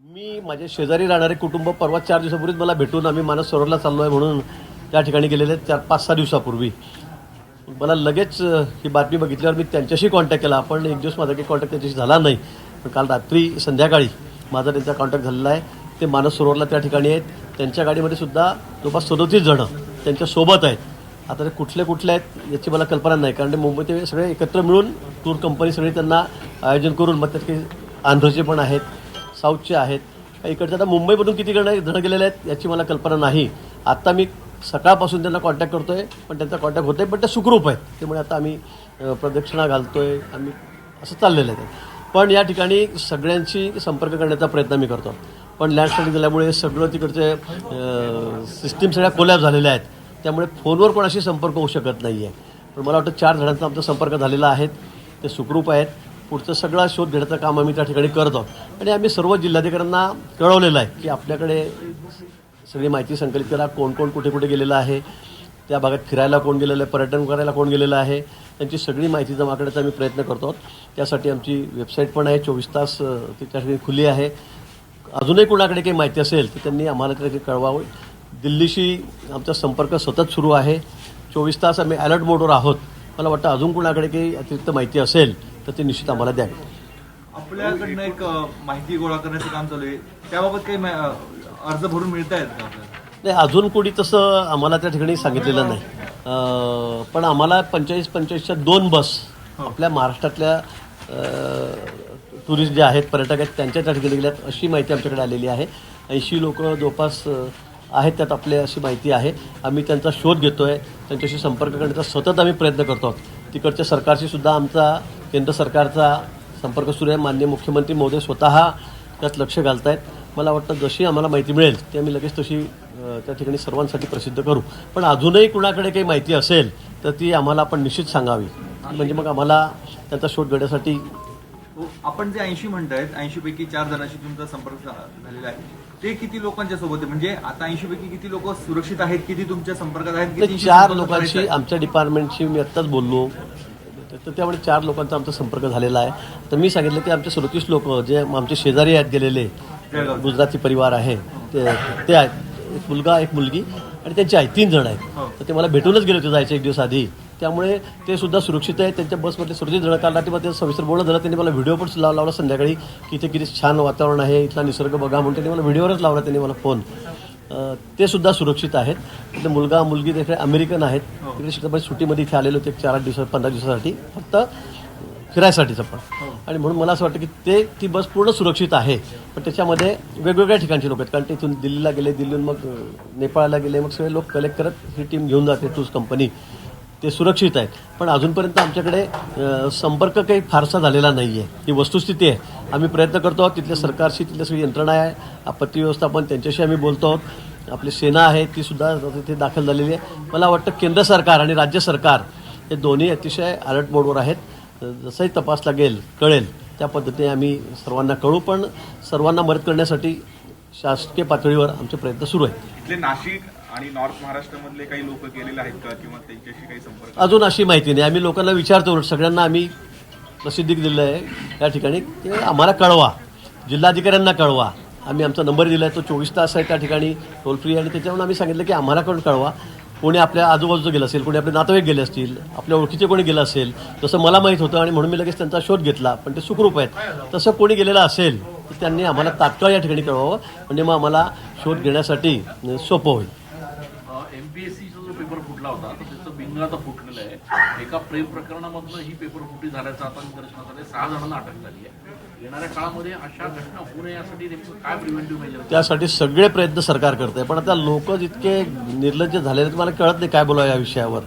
मी माझे शेजारी राहणारे कुटुंब परवा 4 दिवसापूर्वीच मला भेटून आम्ही मानस सरोवरला चाललो आहे म्हणून त्या ठिकाणी गेलेले 4-5-6 दिवसापूर्वी मला लगेच ही बातमी बघितल्यावर मी त्यांच्याशी कॉन्टॅक्ट केला. पण एक दिवस माझा काही कॉन्टॅक्ट त्यांच्याशी झाला नाही. पण काल रात्री संध्याकाळी माझा त्यांचा कॉन्टॅक्ट झालेला आहे. ते मानस सरोवरला त्या ठिकाणी आहेत. त्यांच्या गाडीमध्ये सुद्धा जवळपास 37 जणं त्यांच्यासोबत आहेत. आता ते कुठले आहेत याची मला कल्पना नाही, कारण ते मुंबई ते सगळे एकत्र मिळून टूर कंपनी सगळी त्यांना आयोजन करून, मग त्यात काही आंध्रचे पण आहेत, साऊथचे आहेत, इकडचे. आता मुंबईमधून किती जणं गेलेले आहेत याची मला कल्पना नाही. आत्ता मी सकाळपासून त्यांना कॉन्टॅक्ट करतो आहे, पण त्यांचा कॉन्टॅक्ट होत आहे, पण ते सुखरूप आहेत. त्यामुळे आता आम्ही प्रदक्षिणा घालतो आहे, आम्ही असं चाललेलं आहे. पण या ठिकाणी सगळ्यांशी संपर्क करण्याचा प्रयत्न मी करतो. पण लँडस्लाईडिंग झाल्यामुळे सगळं तिकडचे सिस्टीम सगळ्या कोलॅप्स झालेल्या आहेत. त्यामुळे फोनवर कोणाशी संपर्क होऊ शकत नाही आहे. पण मला वाटतं 4 जणांचा आमचा संपर्क झालेला आहे, ते सुखरूप आहेत. पुढचं सगळा शोध घेण्याचं काम आम्ही त्या ठिकाणी करत आहोत. आणि आम्ही सर्व जिल्हाधिकाऱ्यांना कळवलेलं आहे की आपल्याकडे सगळी माहिती संकलित करा, कोण कोण कुठे कुठे गेलेलं आहे, त्या भागात फिरायला कोण गेलेलं आहे, पर्यटन करायला कोण गेलेलं आहे, त्यांची सगळी माहिती जमा करण्याचा आम्ही प्रयत्न करतो आहोत. त्यासाठी आमची वेबसाईट पण आहे, 24 तास ती त्या ठिकाणी खुली आहे. अजूनही कोणाकडे काही माहिती असेल तर त्यांनी आम्हाला त्या ठिकाणी कळवावं. दिल्लीशी आमचा संपर्क सतत सुरू आहे. 24 तास आम्ही अलर्ट मोडवर आहोत. मला वाटतं अजून कोणाकडे काही अतिरिक्त माहिती असेल तर ते निश्चित आम्हाला द्यावी. आपल्याकडनं एक माहिती गोळा करण्याचं काम चालू आहे, त्याबाबत काही अर्ज भरून मिळत आहेत का? नाही, अजून कोणी तसं आम्हाला त्या ठिकाणी सांगितलेलं नाही. पण आम्हाला 45-45च्या 2 बस आपल्या महाराष्ट्रातल्या टुरिस्ट जे आहेत, पर्यटक आहेत, त्यांच्या त्या ठिकाणी गेल्यात अशी माहिती आमच्याकडे आलेली आहे. 80 लोक जवळपास आहेत त्यात आपले, अशी माहिती आहे. आम्ही त्यांचा शोध घेतो आहे, त्यांच्याशी संपर्क करण्याचा सतत आम्ही प्रयत्न करतो आहोत. तिकडच्या सरकारशी सुद्धा आमचा, केंद्र सरकारचा संपर्क सुरू आहे. माननीय मुख्यमंत्री महोदय स्वतः त्यात लक्ष घालत आहेत. मला वाटतं जशी आम्हाला माहिती मिळेल ती आम्ही लगेच तशी त्या ठिकाणी सर्वांसाठी प्रसिद्ध करू. पण अजूनही कुणाकडे काही माहिती असेल तर ती आम्हाला आपण निश्चित सांगावी, म्हणजे मग आम्हाला त्यांचा शोध घेण्यासाठी. आपण जे 80 म्हणतायत, 80 पैकी 4 जणांशी तुमचा संपर्क झालेला आहे, ते किती लोकांच्या सोबत आहे? म्हणजे आता 80 पैकी किती लोक सुरक्षित आहेत, किती तुमच्या संपर्कात आहेत? 4 लोकांशी आमच्या डिपार्टमेंटशी मी आत्ताच बोललो, तर त्यामुळे 4 लोकांचा आमचा संपर्क झालेला आहे. तर मी सांगितलं की आमचे 37 लोक जे आमचे शेजारी आहेत गेलेले, गुजराती परिवार आहे, ते आहेत. एक मुलगा, एक मुलगी आणि त्यांची आई, 3 जण आहेत. तर ते मला भेटूनच गेले होते जायचे 1 दिवस आधी. त्यामुळे ते सुद्धा सुरक्षित आहेत. त्यांच्या बसमध्ये 37 जण. काल रात्रीमध्ये सविस्तर बोलणं झालं. त्यांनी मला व्हिडिओ पण लावला संध्याकाळी की इथे किती छान वातावरण आहे, इथला निसर्ग बघा म्हणून त्यांनी मला व्हिडिओवरच लावला, त्यांनी मला फोन. ते सुद्धा सुरक्षित आहेत. तिथे मुलगा मुलगी तिकडे अमेरिकन आहेत, तिकडे शिकत सुट्टीमध्ये इथे आलेले होते 4-8 दिवस 15 दिवसासाठी, फक्त फिरायसाठीचं पण. आणि म्हणून मला असं वाटतं की ती बस पूर्ण सुरक्षित आहे. पण त्याच्यामध्ये वेगवेगळ्या ठिकाणचे लोक आहेत, कारण ते इथून दिल्लीला गेले, दिल्लीहून मग नेपाळला गेले, मग सगळे लोक कलेक्ट करत ही टीम घेऊन जाते टूर्स कंपनी. ते सुरक्षित आहेत. पण अजूनपर्यंत आमच्याकडे संपर्क काही फारसा झालेला नाही आहे, ही वस्तुस्थिती आहे. आम्ही प्रयत्न करतो आहोत. तिथल्या सरकारशी, तिथल्या सगळी यंत्रणा आहे, आपत्ती व्यवस्थापन, त्यांच्याशी आम्ही बोलतो आहोत. आपली सेना आहे ती सुद्धा तिथे दाखल झालेली आहे. मला वाटतं केंद्र सरकार आणि राज्य सरकार हे दोन्ही अतिशय अलर्ट मोडवर आहेत. जसंही तपास लागेल, कळेल त्या पद्धतीने आम्ही सर्वांना कळू. पण सर्वांना मदत करण्यासाठी शासकीय पातळीवर आमचे प्रयत्न सुरू आहेत. इथले नाशिक आणि नॉर्थ महाराष्ट्रामधले काही लोक गेलेले आहेत का, किंवा त्यांच्याशी काही संपर्क? अजून अशी माहिती नाही. आम्ही लोकांना विचारतो, सगळ्यांना आम्ही प्रसिद्धी दिलं आहे त्या ठिकाणी, ते आम्हाला कळवा, जिल्हाधिकाऱ्यांना कळवा. आम्ही आमचा नंबर दिला आहे, तो 24 तास आहे त्या ठिकाणी, टोल फ्री. आणि त्याच्यावरून आम्ही सांगितलं की आम्हाला कळवा. कोणी आपल्या आजूबाजूचं गेलं असेल, कोणी आपले नातेवाईक गेले असतील, आपल्या ओळखीचे कोणी गेलं असेल, जसं मला माहीत होतं आणि म्हणून मी लगेच त्यांचा शोध घेतला, पण ते सुखरूप आहेत. तसं कोणी गेलेलं असेल तर त्यांनी आम्हाला तात्काळ या ठिकाणी कळवावं, म्हणजे मग आम्हाला शोध घेण्यासाठी सोपं होईल. MPSCचा जो पेपर फुटला होता तर त्याचं बिंग आता फुटलेलं आहे. एका प्रेम प्रकरणामधनं ही पेपर फुटी झाल्याचं आता निदर्शनास आलं. 6 जणांना अटक झाली आहे. येणाऱ्या काळामध्ये अशा घटना होऊ नये यासाठी नेमकं काय प्रिव्हेंटिव्ह मेजर? त्यासाठी सगळे प्रयत्न सरकार करत आहे. पण आता लोक जितके निर्लज्ज झालेले आहेत, मला कळत नाही काय बोलावं या विषयावर,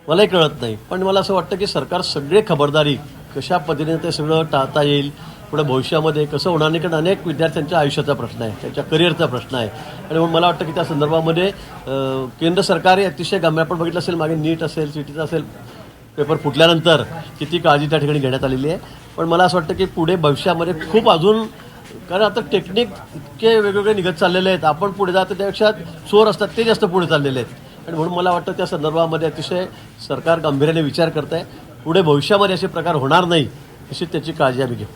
मलाही कळत नाही. पण मला असं वाटतं की सरकार सगळे खबरदारी कशा पद्धतीने ते सगळं टाळता येईल, पुढे भविष्यामध्ये कसं होणार नाही. कारण अनेक विद्यार्थ्यांच्या आयुष्याचा प्रश्न आहे, त्यांच्या करिअरचा प्रश्न आहे. आणि म्हणून मला वाटतं की त्या संदर्भामध्ये केंद्र सरकारही अतिशय गंभीर, आपण बघितलं असेल मागे नीट असेल, CETचा असेल, पेपर फुटल्यानंतर किती काळजी त्या ठिकाणी घेण्यात आलेली आहे. पण मला असं वाटतं की पुढे भविष्यामध्ये खूप अजून, कारण आता टेक्निक इतके वेगवेगळे निघत चाललेले आहेत, आपण पुढे जातो त्यापेक्षा चोर असतात ते जास्त पुढे चाललेले आहेत. आणि म्हणून मला वाटतं त्या संदर्भामध्ये अतिशय सरकार गांभीर्याने विचार करत आहे. पुढे भविष्यामध्ये असे प्रकार होणार नाही अशी त्याची काळजी आम्ही घेऊ.